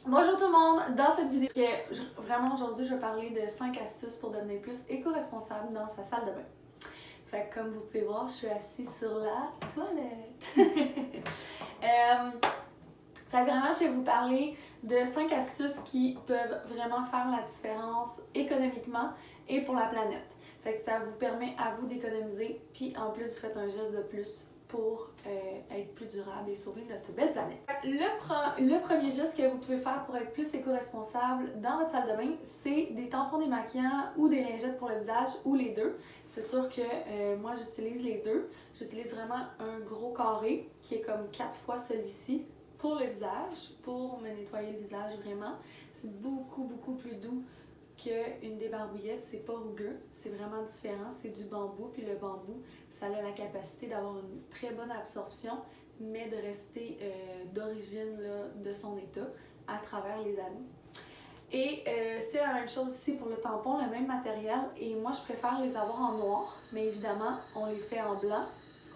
Bonjour tout le monde! Dans cette vidéo, vraiment aujourd'hui, je vais parler de 5 astuces pour devenir plus éco-responsable dans sa salle de bain. Fait que comme vous pouvez voir, je suis assise sur la toilette. Fait que vraiment, je vais vous parler de 5 astuces qui peuvent vraiment faire la différence économiquement et pour la planète. Fait que ça vous permet à vous d'économiser, puis en plus, vous faites un geste de plus pour être plus durable et sauver notre belle planète. Le premier geste que vous pouvez faire pour être plus éco-responsable dans votre salle de bain, c'est des tampons démaquillants ou des lingettes pour le visage ou les deux. C'est sûr que moi j'utilise les deux. J'utilise vraiment un gros carré qui est comme 4 fois celui-ci pour le visage, pour me nettoyer le visage vraiment. C'est beaucoup plus doux qu'une débarbouillette, c'est pas rugueux, c'est vraiment différent, c'est du bambou, puis le bambou, ça a la capacité d'avoir une très bonne absorption, mais de rester d'origine de son état à travers les années. Et c'est la même chose ici pour le tampon, le même matériel, et moi je préfère les avoir en noir, mais évidemment on les fait en blanc.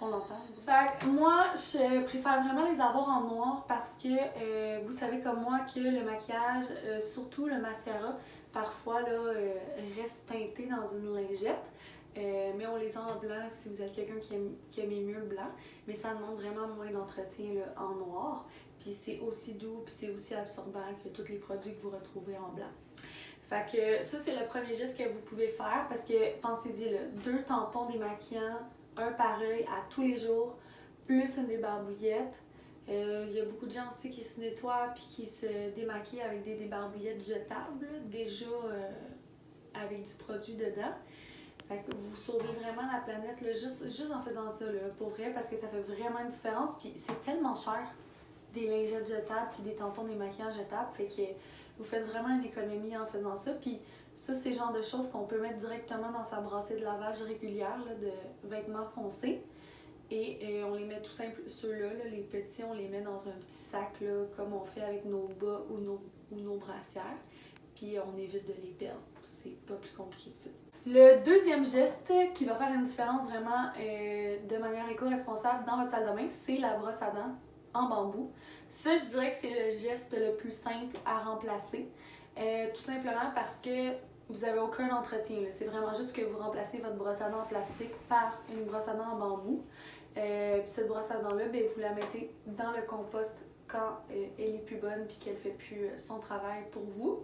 Qu'on entend. Fait que moi, je préfère vraiment les avoir en noir parce que vous savez comme moi que le maquillage, surtout le mascara, parfois là, reste teinté dans une lingette. Mais on les a en blanc si vous êtes quelqu'un qui aime mieux le blanc. Mais ça demande vraiment moins d'entretien en noir. Puis c'est aussi doux, puis c'est aussi absorbant que tous les produits que vous retrouvez en blanc. Fait que ça, c'est le premier geste que vous pouvez faire parce que pensez-y, là, 2 tampons démaquillants, un pareil à tous les jours, plus une débarbouillette. Il y a beaucoup de gens aussi qui se nettoient puis qui se démaquillent avec des débarbouillettes jetables, déjà avec du produit dedans. Fait que vous sauvez vraiment la planète là, juste en faisant ça, là, pour vrai, parce que ça fait vraiment une différence. Puis c'est tellement cher, des lingettes jetables puis des tampons démaquillants jetables. Fait que vous faites vraiment une économie en faisant ça. Puis ça, c'est le genre de choses qu'on peut mettre directement dans sa brassée de lavage régulière là, de vêtements foncés. Et on les met tout simple, ceux-là, là, les petits, on les met dans un petit sac là, comme on fait avec nos bas ou nos brassières. Puis on évite de les perdre. C'est pas plus compliqué que ça. Le deuxième geste qui va faire une différence vraiment de manière éco-responsable dans votre salle de bain, c'est la brosse à dents en bambou. Ça, je dirais que c'est le geste le plus simple à remplacer. Tout simplement parce que vous n'avez aucun entretien. C'est vraiment juste que vous remplacez votre brosse à dents en plastique par une brosse à dents en bambou. Puis cette brosse à dents-là, vous la mettez dans le compost quand elle est plus bonne puis qu'elle fait plus son travail pour vous.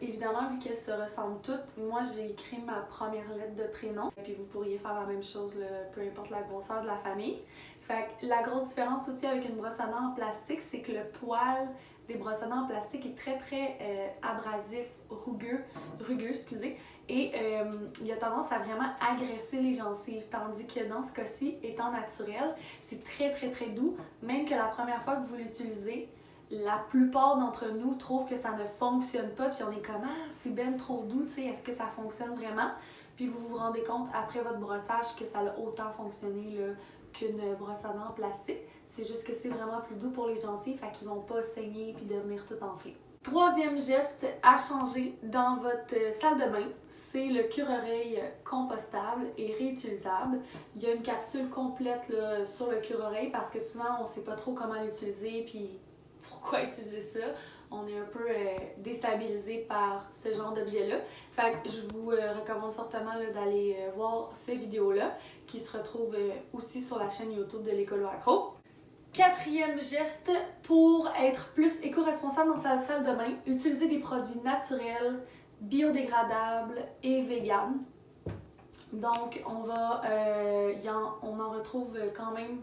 Évidemment, vu qu'elles se ressemblent toutes, moi j'ai écrit ma première lettre de prénom. Puis vous pourriez faire la même chose, là, peu importe la grosseur de la famille. Fait que la grosse différence aussi avec une brosse à dents en plastique, c'est que le poil des brosses à dents en plastique est très abrasif, rugueux, excusez, et il a tendance à vraiment agresser les gencives, tandis que dans ce cas-ci, étant naturel, c'est très doux, même que la première fois que vous l'utilisez, la plupart d'entre nous trouvent que ça ne fonctionne pas, puis on est comme « Ah, c'est ben trop doux, tu sais, est-ce que ça fonctionne vraiment? » Puis vous vous rendez compte après votre brossage que ça a autant fonctionné qu'une brosse à dents en plastique. C'est juste que c'est vraiment plus doux pour les gencives, fait qu'ils vont pas saigner puis devenir tout enflés. Troisième geste à changer dans votre salle de bain, c'est le cure-oreille compostable et réutilisable. Il y a une capsule complète là, sur le cure-oreille parce que souvent on sait pas trop comment l'utiliser puis pourquoi utiliser ça. On est un peu déstabilisé par ce genre d'objet-là. Fait que je vous recommande fortement d'aller voir cette vidéo-là qui se retrouve aussi sur la chaîne YouTube de l'Écolo Accro. Quatrième geste pour être plus éco-responsable dans sa salle de bain, utiliser des produits naturels, biodégradables et véganes. Donc on en retrouve quand même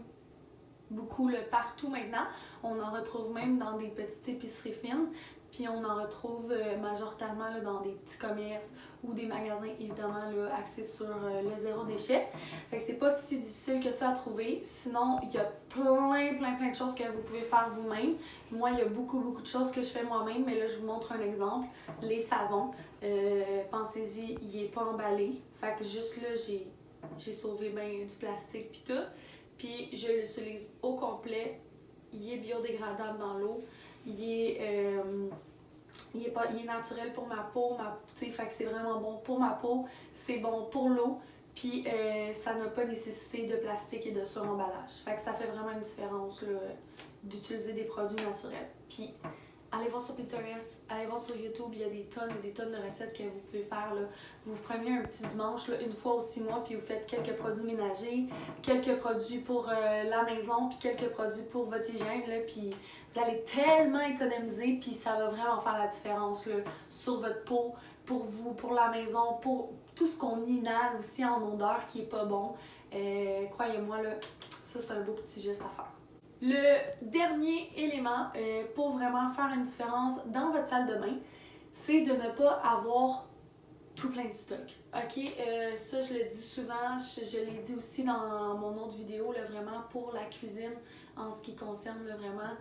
beaucoup partout maintenant. On en retrouve même dans des petites épiceries fines. Puis on en retrouve majoritairement là, dans des petits commerces ou des magasins évidemment là, axés sur le zéro déchet. Fait que c'est pas si difficile que ça à trouver. Sinon, il y a plein de choses que vous pouvez faire vous-même. Moi, il y a beaucoup de choses que je fais moi-même, mais là, je vous montre un exemple. Les savons. Pensez-y, il est pas emballé. Fait que juste là, j'ai sauvé ben du plastique puis tout. Puis je l'utilise au complet. Il est biodégradable dans l'eau. Il est naturel pour ma peau. Fait que c'est vraiment bon pour ma peau. C'est bon pour l'eau. Puis ça n'a pas nécessité de plastique et de suremballage. Fait que ça fait vraiment une différence d'utiliser des produits naturels. Puis allez voir sur Pinterest, allez voir sur YouTube, il y a des tonnes et des tonnes de recettes que vous pouvez faire. Là. Vous prenez un petit dimanche, là, une fois aux 6 mois, puis vous faites quelques produits ménagers, quelques produits pour la maison, puis quelques produits pour votre hygiène, là, puis vous allez tellement économiser, puis ça va vraiment faire la différence là, sur votre peau, pour vous, pour la maison, pour tout ce qu'on inhale aussi en odeur qui est pas bon. Croyez-moi, là, ça c'est un beau petit geste à faire. Le dernier élément pour vraiment faire une différence dans votre salle de bain, c'est de ne pas avoir tout plein de stock. Ok, ça je le dis souvent, je l'ai dit aussi dans mon autre vidéo, là, vraiment pour la cuisine en ce qui concerne là, vraiment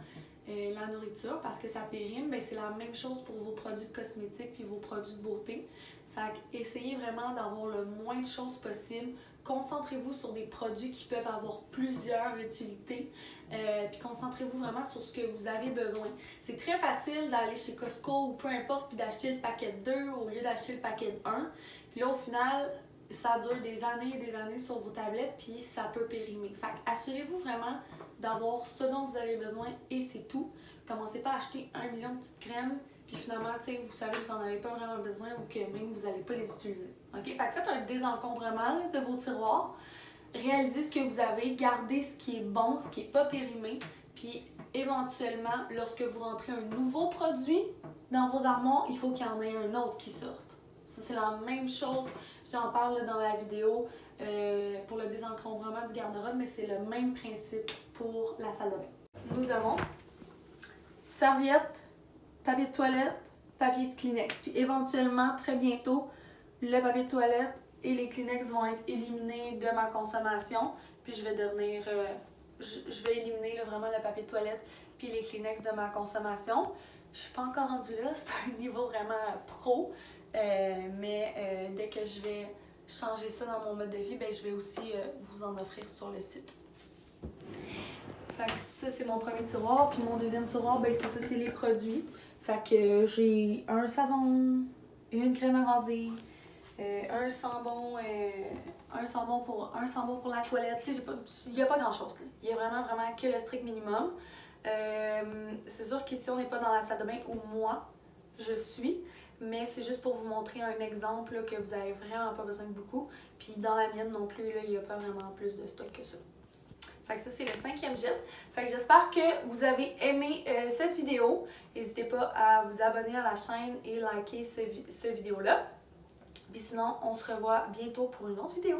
la nourriture, parce que ça périme, ben, c'est la même chose pour vos produits de cosmétiques puis vos produits de beauté. Fait que essayez vraiment d'avoir le moins de choses possible. Concentrez-vous sur des produits qui peuvent avoir plusieurs utilités. Puis concentrez-vous vraiment sur ce que vous avez besoin. C'est très facile d'aller chez Costco ou peu importe puis d'acheter le paquet de 2 au lieu d'acheter le paquet de 1. Puis là, au final, ça dure des années et des années sur vos tablettes puis ça peut périmer. Fait que assurez-vous vraiment d'avoir ce dont vous avez besoin et c'est tout. Commencez pas à acheter 1 million de petites crèmes puis finalement, vous savez que vous n'en avez pas vraiment besoin ou que même vous n'allez pas les utiliser. OK? Fait que faites un désencombrement là, de vos tiroirs. Réalisez ce que vous avez, gardez ce qui est bon, ce qui n'est pas périmé. Puis éventuellement, lorsque vous rentrez un nouveau produit dans vos armoires, il faut qu'il y en ait un autre qui sorte. Ça, c'est la même chose. J'en parle là, dans la vidéo pour le désencombrement du garde-robe, mais c'est le même principe pour la salle de bain. Nous avons serviette, papier de toilette, papier de Kleenex. Puis éventuellement, très bientôt, le papier de toilette et les Kleenex vont être éliminés de ma consommation. Puis je vais devenir, je vais éliminer là, vraiment le papier de toilette puis les Kleenex de ma consommation. Je suis pas encore rendue là, c'est un niveau vraiment pro. Mais dès que je vais changer ça dans mon mode de vie, ben, je vais aussi vous en offrir sur le site. Fait que ça, c'est mon premier tiroir. Puis mon deuxième tiroir, ben, c'est ça, c'est les produits. Fait que j'ai un savon, une crème à raser, un sambon pour la toilette. Il n'y a pas grand-chose. Il y a vraiment que le strict minimum. C'est sûr qu'ici, on n'est pas dans la salle de bain où moi, je suis. Mais c'est juste pour vous montrer un exemple là, que vous n'avez vraiment pas besoin de beaucoup. Puis dans la mienne non plus, il n'y a pas vraiment plus de stock que ça. Fait que ça, c'est le 5e geste. Fait que j'espère que vous avez aimé cette vidéo. N'hésitez pas à vous abonner à la chaîne et liker cette vidéo-là. Puis sinon, on se revoit bientôt pour une autre vidéo.